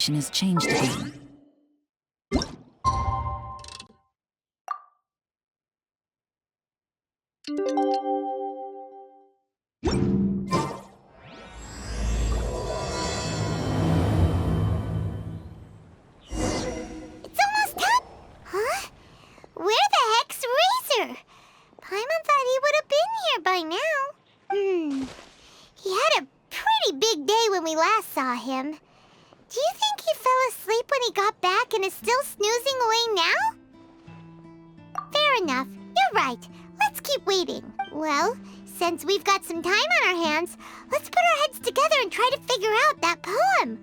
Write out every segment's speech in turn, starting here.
situation has changed again. It's almost time! Huh? Where the heck's Razor? Paimon thought he would have been here by now. He had a pretty big day when we last saw him. Do you think he fell asleep when he got back and is still snoozing away now? Fair enough. You're right. Let's keep waiting. Well, since we've got some time on our hands, let's put our heads together and try to figure out that poem.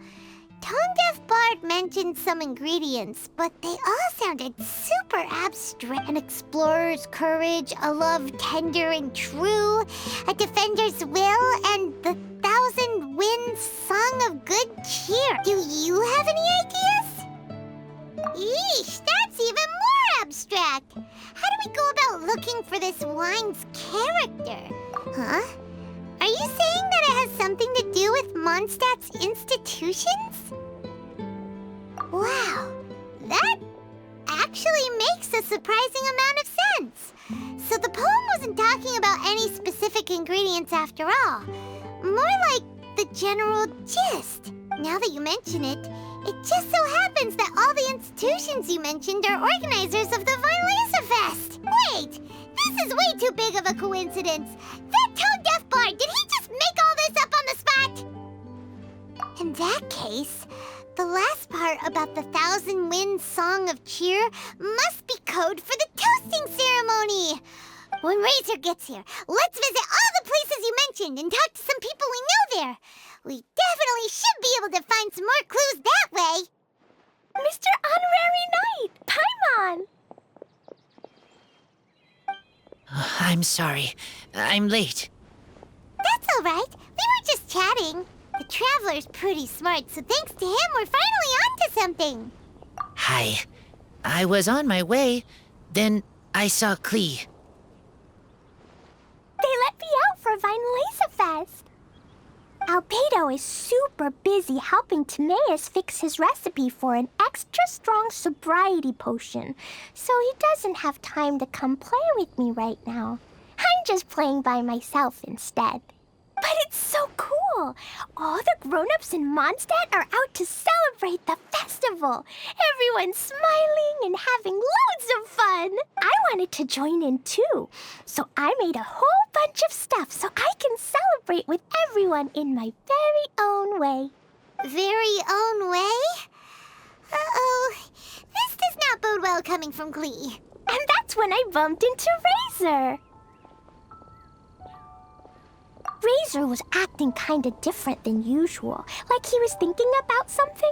Tone-deaf Bard mentioned some ingredients, but they all sounded super abstract. An explorer's courage, a love tender and true, a defender's will, and the thousand winds song of good cheer. Do you have any ideas? Eesh, that's even more abstract. How do we go about looking for this wine's character? Huh? Are you saying that it has something to do with Mondstadt's institutions? Wow, that actually makes a surprising amount of sense. So the poem wasn't talking about any specific ingredients after all. More like the general gist. Now that you mention it, it just so happens that all the institutions you mentioned are organizers of the Vine Laser Fest. Wait, this is way too big of a coincidence. That tone-deaf bard, did he just make all this up on the spot? In that case, the last part about the Thousand Winds Song of Cheer must be code for the toasting ceremony. When Razor gets here, let's visit all the places you mentioned and talk to some people we know there. We definitely should be able to find some more clues that way. Mr. Honorary Knight, Paimon! I'm sorry. I'm late. That's all right. We were just chatting. The Traveler's pretty smart, so thanks to him, we're finally onto something. Hi. I was on my way. Then I saw Klee. They let me out for Vine Laser Fest. Albedo is super busy helping Timaeus fix his recipe for an extra strong sobriety potion, so he doesn't have time to come play with me right now. I'm just playing by myself instead. But it's so cool! All the grown-ups in Mondstadt are out to celebrate the festival. Everyone's smiling and having loads of fun. I wanted to join in too, so I made a whole bunch of stuff so I can celebrate with everyone in my very own way. Very own way? Uh-oh. This does not bode well coming from Klee. And that's when I bumped into Razor. Razor was acting kinda different than usual, like he was thinking about something.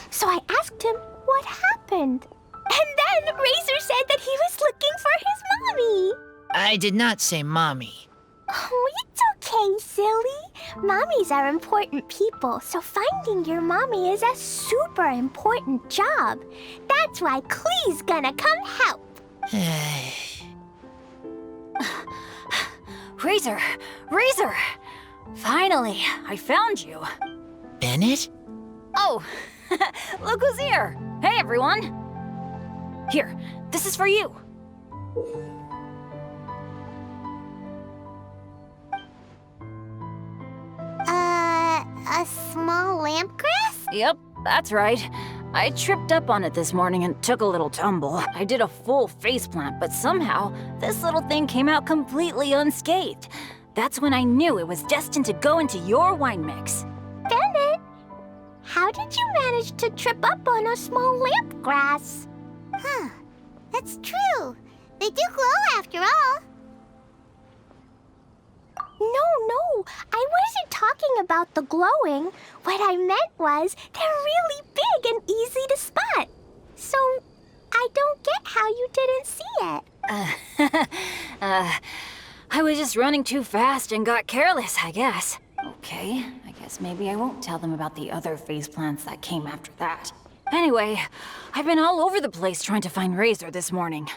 So I asked him what happened. And then Razor said that he was looking for his mommy. I did not say mommy. Oh, it's okay, silly. Mommies are important people, so finding your mommy is a super important job. That's why Klee's gonna come help. Razor! Razor! Finally, I found you. Bennett? Oh, look who's here. Hey, everyone. Here, this is for you. A small lampgrass? Yep, that's right. I tripped up on it this morning and took a little tumble. I did a full faceplant, but somehow this little thing came out completely unscathed. That's when I knew it was destined to go into your wine mix. Bennett, how did you manage to trip up on a small lampgrass? Huh. That's true. They do glow after all. No, I wasn't talking about the glowing. What I meant was they're really big and easy to spot. So I don't get how you didn't see it. I was just running too fast and got careless, I guess. Okay, I guess maybe I won't tell them about the other faceplants that came after that. Anyway, I've been all over the place trying to find Razor this morning.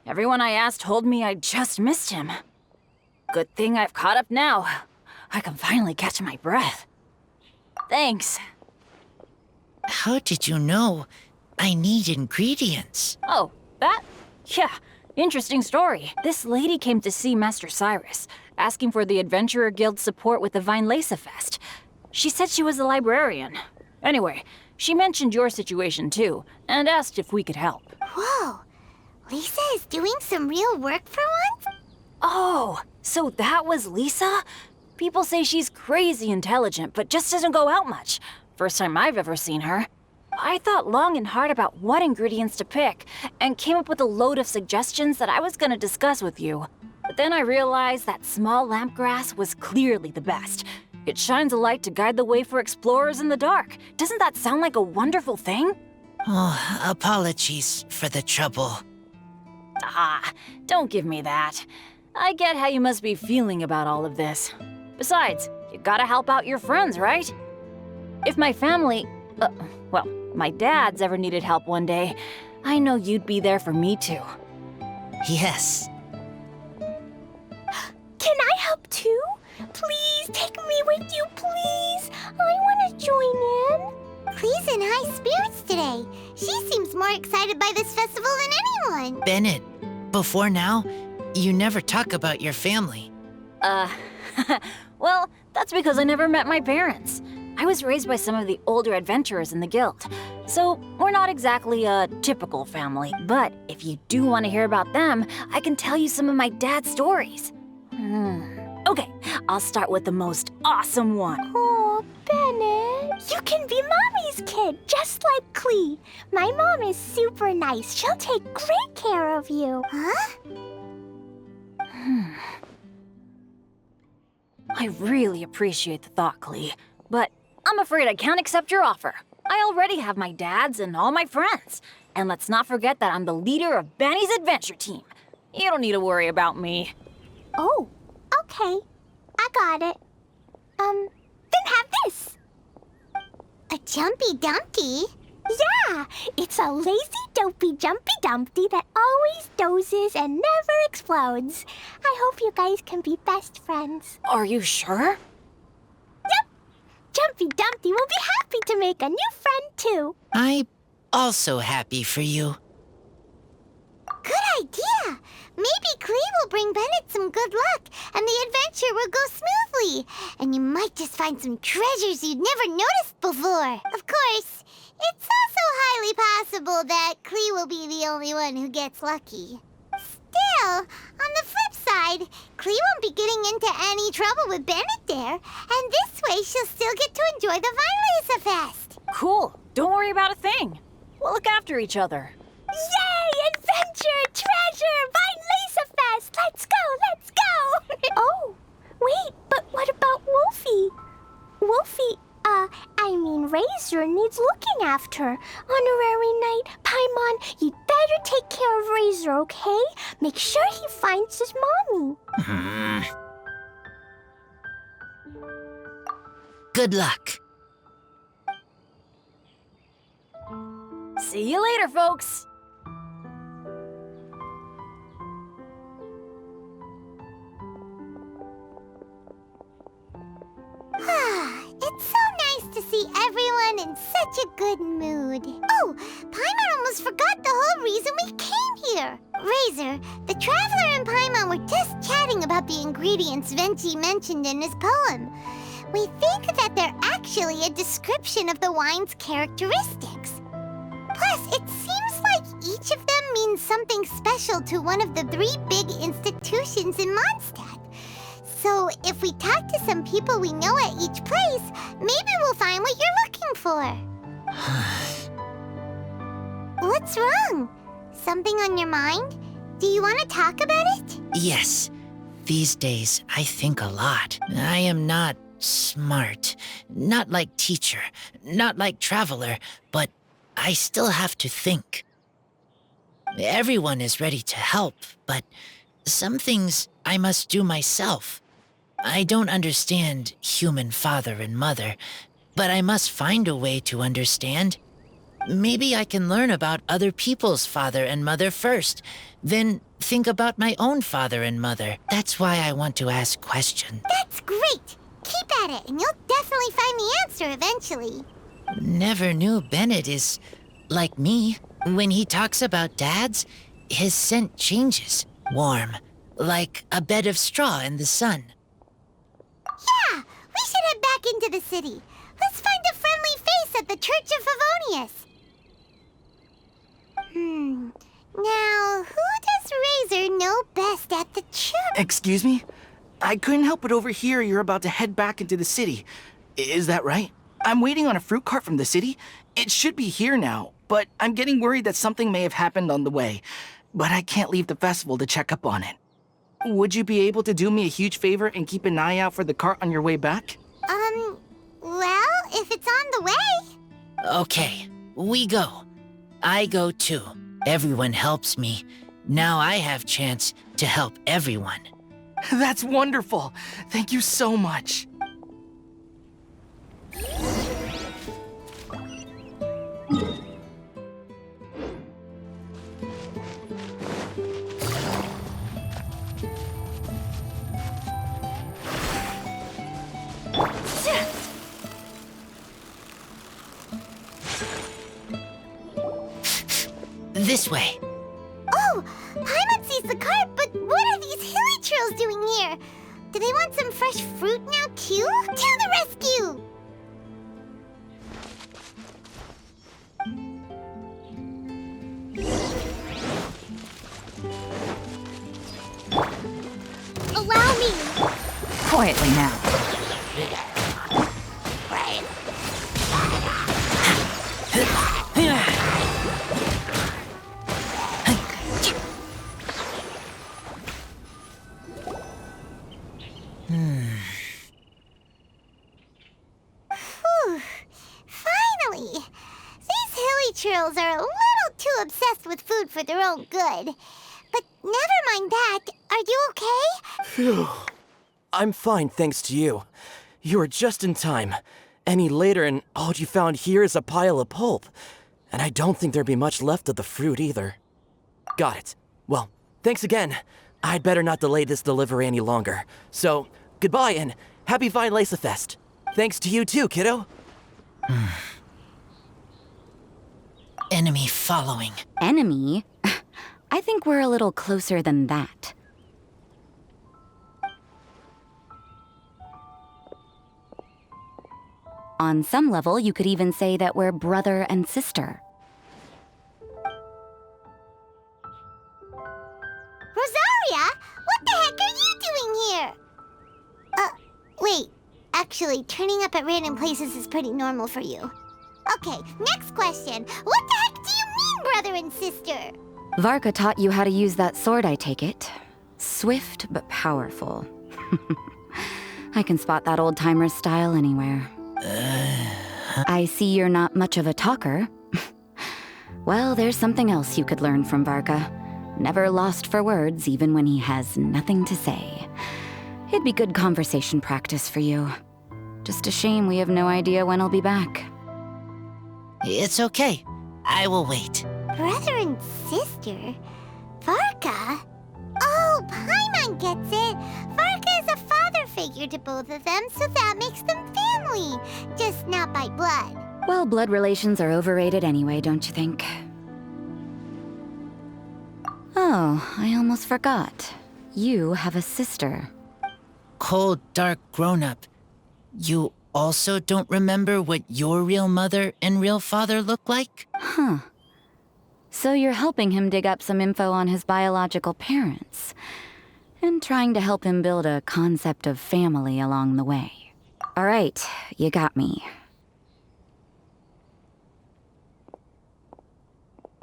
Everyone I asked told me I just missed him. Good thing I've caught up now. I can finally catch my breath. Thanks. How did you know I need ingredients? Oh, that? Yeah, interesting story. This lady came to see Master Cyrus, asking for the Adventurer Guild's support with the Vine Lesa Fest. She said she was a librarian. Anyway, she mentioned your situation too, and asked if we could help. Whoa, Lisa is doing some real work for once? Oh, so that was Lisa? People say she's crazy intelligent, but just doesn't go out much. First time I've ever seen her. I thought long and hard about what ingredients to pick, and came up with a load of suggestions that I was gonna discuss with you. But then I realized that small lamp grass was clearly the best. It shines a light to guide the way for explorers in the dark. Doesn't that sound like a wonderful thing? Oh, apologies for the trouble. Ah, don't give me that. I get how you must be feeling about all of this. Besides, you gotta help out your friends, right? If my family, well, my dad's ever needed help one day, I know you'd be there for me too. Yes. Can I help too? Please take me with you, please. I want to join in. Clee's in high spirits today. She seems more excited by this festival than anyone. Bennett, before now, you never talk about your family. Well, that's because I never met my parents. I was raised by some of the older adventurers in the guild, so we're not exactly a typical family. But if you do want to hear about them, I can tell you some of my dad's stories. Okay, I'll start with the most awesome one. Oh, Bennett, you can be Mommy's kid, just like Clee. My mom is super nice. She'll take great care of you. Huh? I really appreciate the thought, Clee, but I'm afraid I can't accept your offer. I already have my dad's and all my friends. And let's not forget that I'm the leader of Benny's adventure team. You don't need to worry about me. Oh, okay. I got it. Then have this. A Jumpy Dumpty? Yeah, it's a lazy, dopey, jumpy dumpty that always dozes and never explodes. I hope you guys can be best friends. Are you sure? Yep. Jumpy Dumpty will be happy to make a new friend too. I'm also happy for you. Good idea. Maybe Clee will bring Bennett some good luck, and the adventure will go smoothly. And you might just find some treasures you'd never noticed before. Of course, it's also highly possible that Clee will be the only one who gets lucky. Still, on the flip side, Clee won't be getting into any trouble with Bennett there, and this way she'll still get to enjoy the Vine Lesa Fest. Cool. Don't worry about a thing. We'll look after each other. Yay! Adventure! Treasure! Vine Lesa Fest! Let's go! Let's go! Oh, wait, but what about Wolfie? Wolfie, Razor needs looking after. Honorary Knight, Paimon, you'd better take care of Razor, okay? Make sure he finds his mommy. Good luck. See you later, folks. It's so nice to see everyone in such a good mood. Oh, Paimon almost forgot the whole reason we came here. Razor, the Traveler and Paimon were just chatting about the ingredients Venti mentioned in his poem. We think that they're actually a description of the wine's characteristics. Plus, it seems like each of them means something special to one of the 3 big institutions in Mondstadt. So, if we talk to some people we know at each place, maybe we'll find what you're looking for. What's wrong? Something on your mind? Do you want to talk about it? Yes. These days, I think a lot. I am not smart. Not like teacher. Not like traveler. But I still have to think. Everyone is ready to help, but some things I must do myself. I don't understand human father and mother, but I must find a way to understand. Maybe I can learn about other people's father and mother first, then think about my own father and mother. That's why I want to ask questions. That's great! Keep at it, and you'll definitely find the answer eventually. Never knew Bennett is like me. When he talks about dads, his scent changes. Warm, like a bed of straw in the sun. Yeah, we should head back into the city. Let's find a friendly face at the Church of Favonius. Now, who does Razor know best at the church? Excuse me? I couldn't help but overhear you're about to head back into the city. Is that right? I'm waiting on a fruit cart from the city. It should be here now, but I'm getting worried that something may have happened on the way. But I can't leave the festival to check up on it. Would you be able to do me a huge favor and keep an eye out for the cart on your way back? Well, if it's on the way. Okay, we go. I go too. Everyone helps me. Now I have chance to help everyone. That's wonderful. Thank you so much. This way. Oh, Paimon sees the cart, but what are these hilly trills doing here? Do they want some fresh fruit now, too? To the rescue! Allow me! Quietly now. Whew. Finally! These hilly trills are a little too obsessed with food for their own good. But never mind that. Are you okay? Phew. I'm fine, thanks to you. You were just in time. Any later and all you found here is a pile of pulp. And I don't think there'd be much left of the fruit either. Got it. Well, thanks again. I'd better not delay this delivery any longer. So, goodbye and happy Vine Lace-a-Fest. Thanks to you too, kiddo. Enemy following. Enemy? I think we're a little closer than that. On some level, you could even say that we're brother and sister. Rosaria? What the heck are you doing here? Wait. Actually, turning up at random places is pretty normal for you. Okay, next question. What the heck do you mean, brother and sister? Varka taught you how to use that sword, I take it. Swift but powerful. I can spot that old-timer's style anywhere. I see you're not much of a talker. Well, there's something else you could learn from Varka. Never lost for words, even when he has nothing to say. It'd be good conversation practice for you. Just a shame we have no idea when he'll be back. It's okay. I will wait. Brother and sister? Varka? Oh, Paimon gets it. Varka is a father figure to both of them, so that makes them family. Just not by blood. Well, blood relations are overrated anyway, don't you think? Oh, I almost forgot. You have a sister. Cold, dark grown-up. You also don't remember what your real mother and real father look like? Huh. So you're helping him dig up some info on his biological parents. And trying to help him build a concept of family along the way. All right, you got me.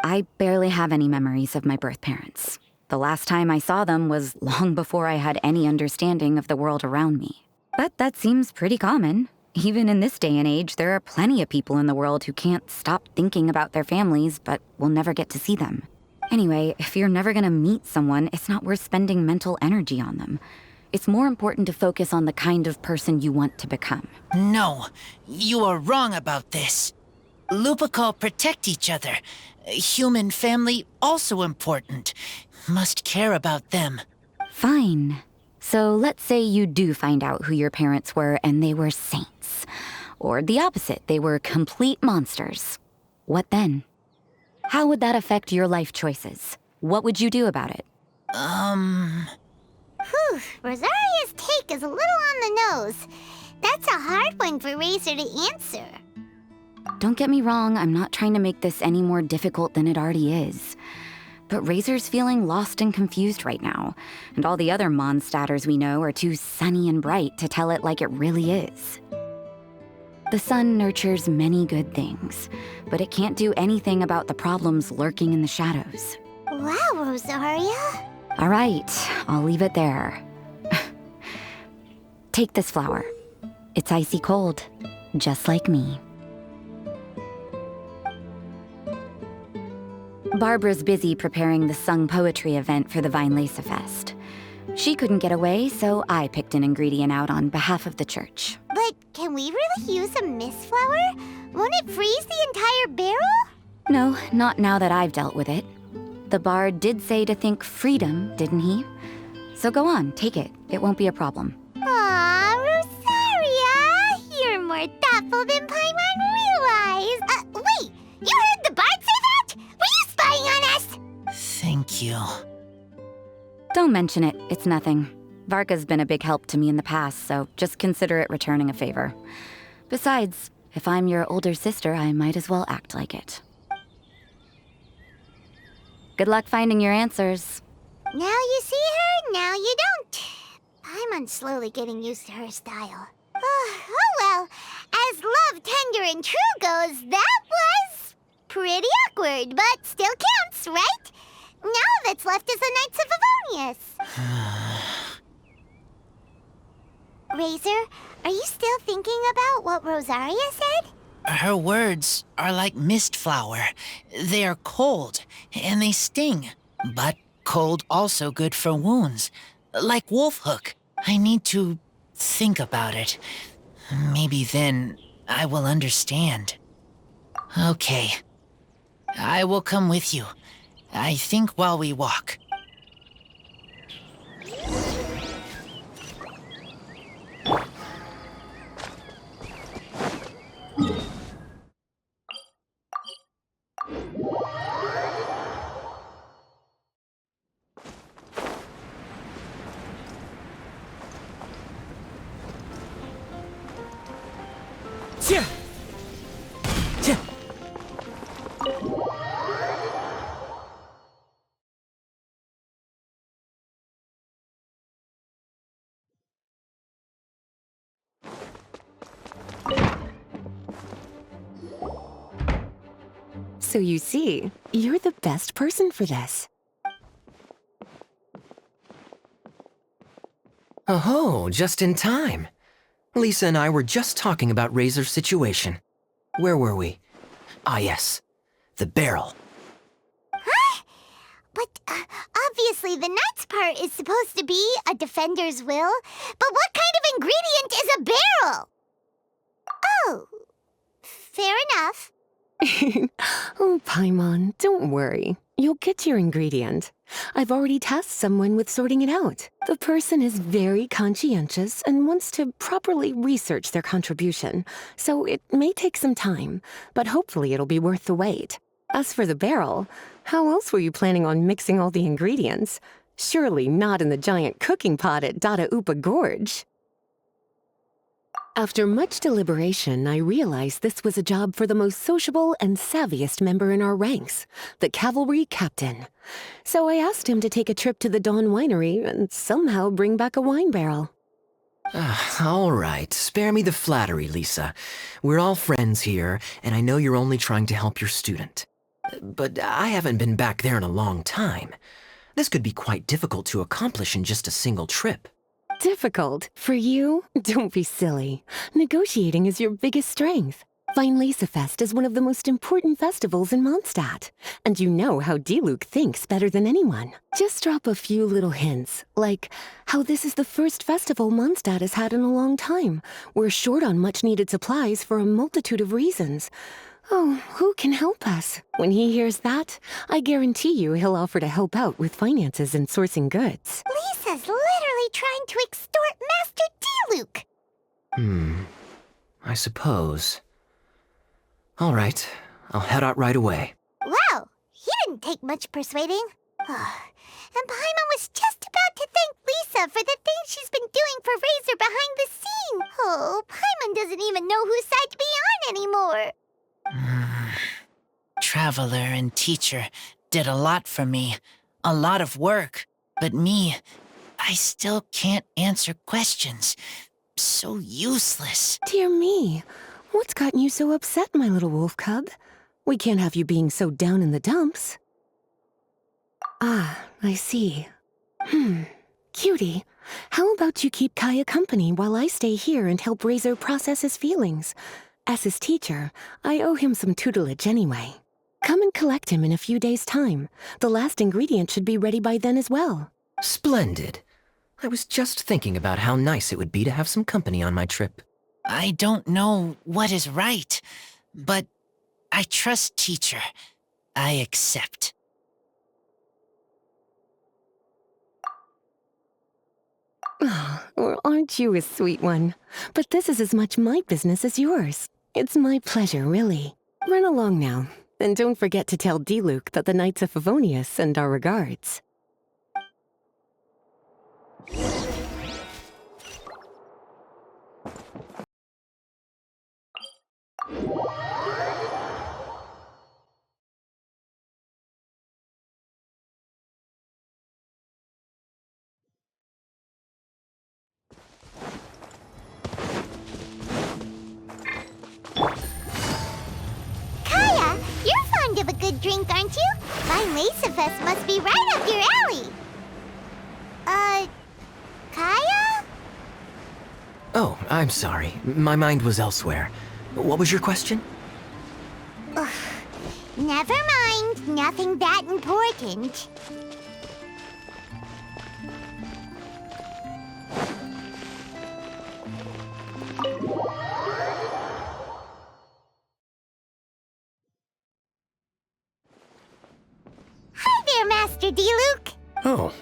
I barely have any memories of my birth parents. The last time I saw them was long before I had any understanding of the world around me. But that seems pretty common. Even in this day and age, there are plenty of people in the world who can't stop thinking about their families, but will never get to see them. Anyway, if you're never gonna meet someone, it's not worth spending mental energy on them. It's more important to focus on the kind of person you want to become. No, you are wrong about this. Lupical protect each other. Human family also important. Must care about them. Fine. So let's say you do find out who your parents were and they were saints. Or the opposite, they were complete monsters. What then? How would that affect your life choices? What would you do about it? Whew, Rosaria's take is a little on the nose. That's a hard one for Razor to answer. Don't get me wrong, I'm not trying to make this any more difficult than it already is. But Razor's feeling lost and confused right now, and all the other Mondstadters we know are too sunny and bright to tell it like it really is. The sun nurtures many good things, but it can't do anything about the problems lurking in the shadows. Wow, Rosaria. All right, I'll leave it there. Take this flower. It's icy cold, just like me. Barbara's busy preparing the sung poetry event for the Weinlese Fest. She couldn't get away, so I picked an ingredient out on behalf of the church. But can we really use a mist flower? Won't it freeze the entire barrel? No, not now that I've dealt with it. The bard did say to think freedom, didn't he? So go on, take it. It won't be a problem. Aw, Rosaria! You're more thoughtful than Paimon realized. Wait! You heard the bard say that? Were you spying on us? Thank you. Don't mention it. It's nothing. Varka's been a big help to me in the past, so just consider it returning a favor. Besides, if I'm your older sister, I might as well act like it. Good luck finding your answers. Now you see her, now you don't. Paimon's slowly getting used to her style. Oh well, as love, tender, and true goes, that was pretty awkward, but still counts, right? Now that's left is the Knights of Favonius. Razor, are you still thinking about what Rosaria said? Her words are like mist flower. They are cold, and they sting. But cold also good for wounds, like wolfhook. I need to think about it. Maybe then I will understand. Okay. I will come with you. I think while we walk. Tja! Tja! So you see, you're the best person for this. Oh, just in time. Lisa and I were just talking about Razor's situation. Where were we? Ah, yes. The barrel. Huh? But obviously the Knight's part is supposed to be a defender's will. But what kind of ingredient is a barrel? Oh, fair enough. Oh, Paimon, don't worry. You'll get your ingredient. I've already tasked someone with sorting it out. The person is very conscientious and wants to properly research their contribution, so it may take some time, but hopefully it'll be worth the wait. As for the barrel, how else were you planning on mixing all the ingredients? Surely not in the giant cooking pot at Dada Upa Gorge. After much deliberation, I realized this was a job for the most sociable and savviest member in our ranks, the cavalry captain. So I asked him to take a trip to the Dawn Winery and somehow bring back a wine barrel. All right, spare me the flattery, Lisa. We're all friends here, and I know you're only trying to help your student. But I haven't been back there in a long time. This could be quite difficult to accomplish in just a single trip. Difficult? For you? Don't be silly. Negotiating is your biggest strength. Weinlese Fest is one of the most important festivals in Mondstadt, and you know how Diluc thinks better than anyone. Just drop a few little hints, like how this is the first festival Mondstadt has had in a long time. We're short on much-needed supplies for a multitude of reasons. Oh, who can help us? When he hears that, I guarantee you he'll offer to help out with finances and sourcing goods. Lisa's literally trying to extort Master Diluc. I suppose. All right, I'll head out right away. Wow, he didn't take much persuading. And Paimon was just about to thank Lisa for the things she's been doing for Razor behind the scene. Oh, Paimon doesn't even know whose side to be on anymore. Traveler and teacher did a lot for me. A lot of work. But me, I still can't answer questions. So useless. Dear me, what's gotten you so upset, my little wolf cub? We can't have you being so down in the dumps. Ah, I see. Cutie, how about you keep Kaya company while I stay here and help Razor process his feelings? As his teacher, I owe him some tutelage anyway. Come and collect him in a few days' time. The last ingredient should be ready by then as well. Splendid. I was just thinking about how nice it would be to have some company on my trip. I don't know what is right, but I trust teacher. I accept. Well, aren't you a sweet one? But this is as much my business as yours. It's my pleasure, really. Run along now, and don't forget to tell Diluc that the Knights of Favonius send our regards. Kaya, you're fond of a good drink, aren't you? Fine Lace-A-Fest must be right up your alley. Kaya? Oh, I'm sorry. My mind was elsewhere. What was your question? Never mind. Nothing that important. Hi there, Master Diluc. Oh,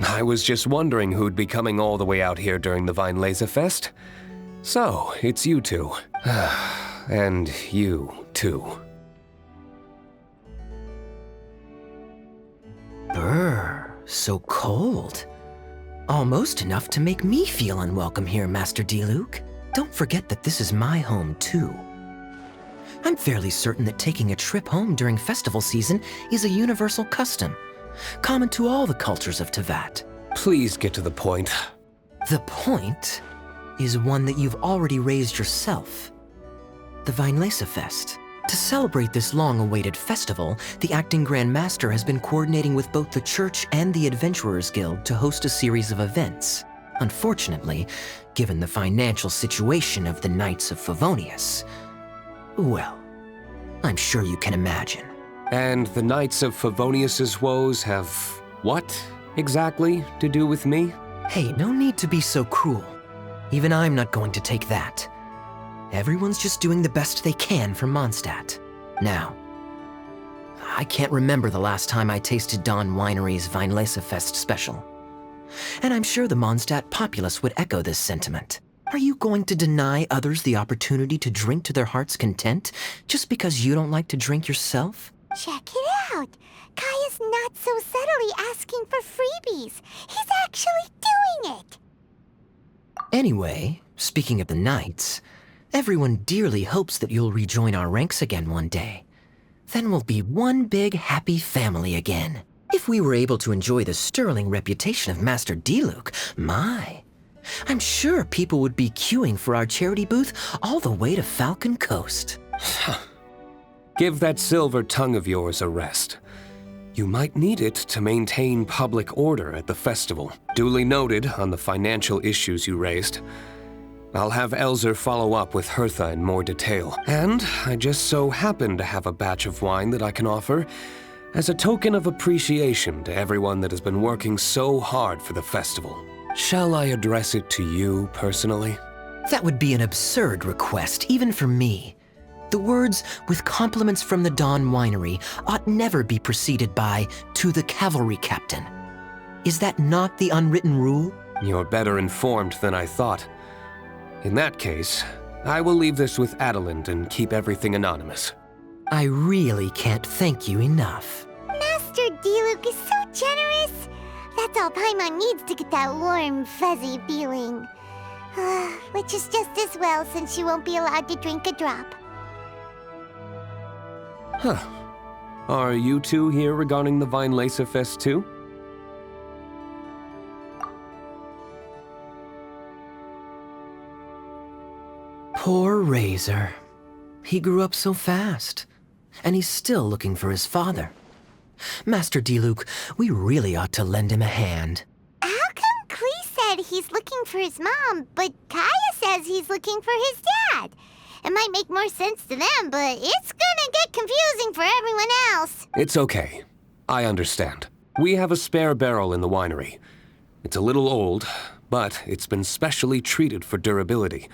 I was just wondering who'd be coming all the way out here during the Vine Laser Fest. So, it's you two. And you, too. Brr, so cold. Almost enough to make me feel unwelcome here, Master Diluc. Don't forget that this is my home, too. I'm fairly certain that taking a trip home during festival season is a universal custom, common to all the cultures of Teyvat. Please get to the point. The point is one that you've already raised yourself. The Vine Lace-A-Fest. To celebrate this long-awaited festival, the Acting Grand Master has been coordinating with both the Church and the Adventurers Guild to host a series of events. Unfortunately, given the financial situation of the Knights of Favonius, well, I'm sure you can imagine. And the Knights of Favonius's woes have what, exactly, to do with me? Hey, no need to be so cruel. Even I'm not going to take that. Everyone's just doing the best they can for Mondstadt. Now, I can't remember the last time I tasted Dawn Winery's Vine Lace-A-Fest special. And I'm sure the Mondstadt populace would echo this sentiment. Are you going to deny others the opportunity to drink to their heart's content just because you don't like to drink yourself? Check it out. Kaya's not so subtly asking for freebies. He's actually doing it. Anyway, speaking of the Knights, everyone dearly hopes that you'll rejoin our ranks again one day. Then we'll be one big happy family again. If we were able to enjoy the sterling reputation of Master Diluc, I'm sure people would be queuing for our charity booth all the way to Falcon Coast. Give that silver tongue of yours a rest. You might need it to maintain public order at the festival. Duly noted on the financial issues you raised. I'll have Elzer follow up with Hertha in more detail. And I just so happen to have a batch of wine that I can offer as a token of appreciation to everyone that has been working so hard for the festival. Shall I address it to you personally? That would be an absurd request, even for me. The words, "with compliments from the Dawn Winery," ought never be preceded by, "to the cavalry captain." Is that not the unwritten rule? You're better informed than I thought. In that case, I will leave this with Adeland and keep everything anonymous. I really can't thank you enough. Master Diluc is so generous. That's all Paimon needs to get that warm, fuzzy feeling. Which is just as well since she won't be allowed to drink a drop. Huh. Are you two here regarding the Weinlese Fest too? Poor Razor. He grew up so fast, and he's still looking for his father. Master Diluc, we really ought to lend him a hand. How come Klee said he's looking for his mom, but Kaya says he's looking for his dad? It might make more sense to them, but it's gonna get confusing for everyone else. It's okay. I understand. We have a spare barrel in the winery. It's a little old, but it's been specially treated for durability.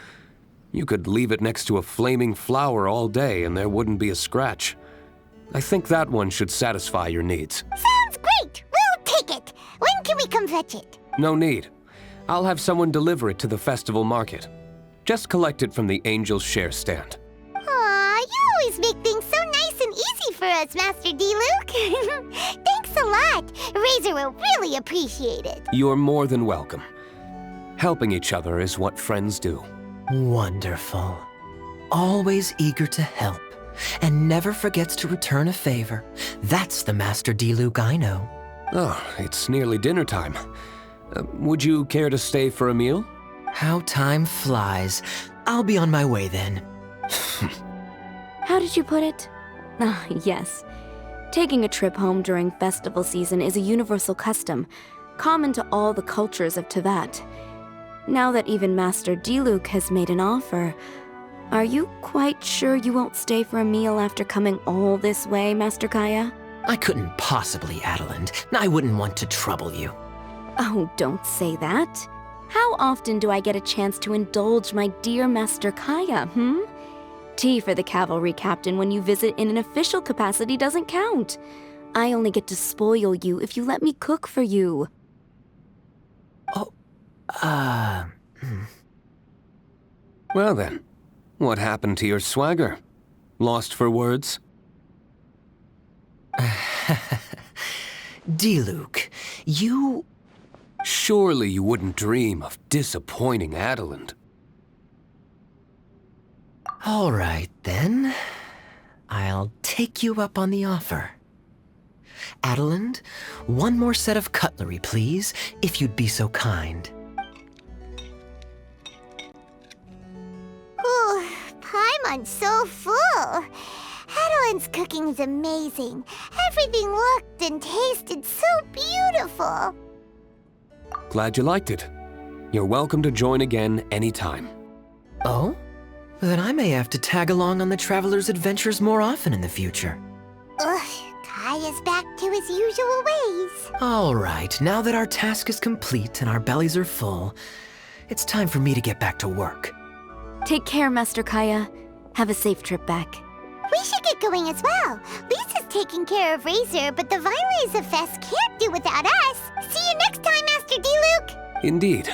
You could leave it next to a flaming flower all day and there wouldn't be a scratch. I think that one should satisfy your needs. Sounds great! We'll take it! When can we come fetch it? No need. I'll have someone deliver it to the festival market. Just collect it from the Angel's Share stand. Aw, you always make things so nice and easy for us, Master Diluc. Thanks a lot. Razor will really appreciate it. You're more than welcome. Helping each other is what friends do. Wonderful. Always eager to help, and never forgets to return a favor. That's the Master Diluc I know. Oh, it's nearly dinner time. Would you care to stay for a meal? How time flies. I'll be on my way then. How did you put it? Ah, yes. Taking a trip home during festival season is a universal custom, common to all the cultures of Teyvat. Now that even Master Diluc has made an offer, are you quite sure you won't stay for a meal after coming all this way, Master Kaya? I couldn't possibly, Adeland. I wouldn't want to trouble you. Oh, don't say that. How often do I get a chance to indulge my dear Master Kaya, Tea for the cavalry captain when you visit in an official capacity doesn't count. I only get to spoil you if you let me cook for you. Well then, what happened to your swagger? Lost for words? Diluc, you... Surely you wouldn't dream of disappointing Adeland. All right, then. I'll take you up on the offer. Adeland, one more set of cutlery, please, if you'd be so kind. Ooh, Paimon's so full. Adeland's cooking is amazing. Everything looked and tasted so beautiful. Glad you liked it. You're welcome to join again anytime. Oh? Then I may have to tag along on the Traveler's adventures more often in the future. Ugh, Kaya's back to his usual ways. All right, now that our task is complete and our bellies are full, it's time for me to get back to work. Take care, Master Kaya. Have a safe trip back. We should get going as well. Lisa's taking care of Razor, but the Weinlese Fest can't do without us. See you next time, Master Diluc! Indeed.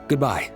Goodbye.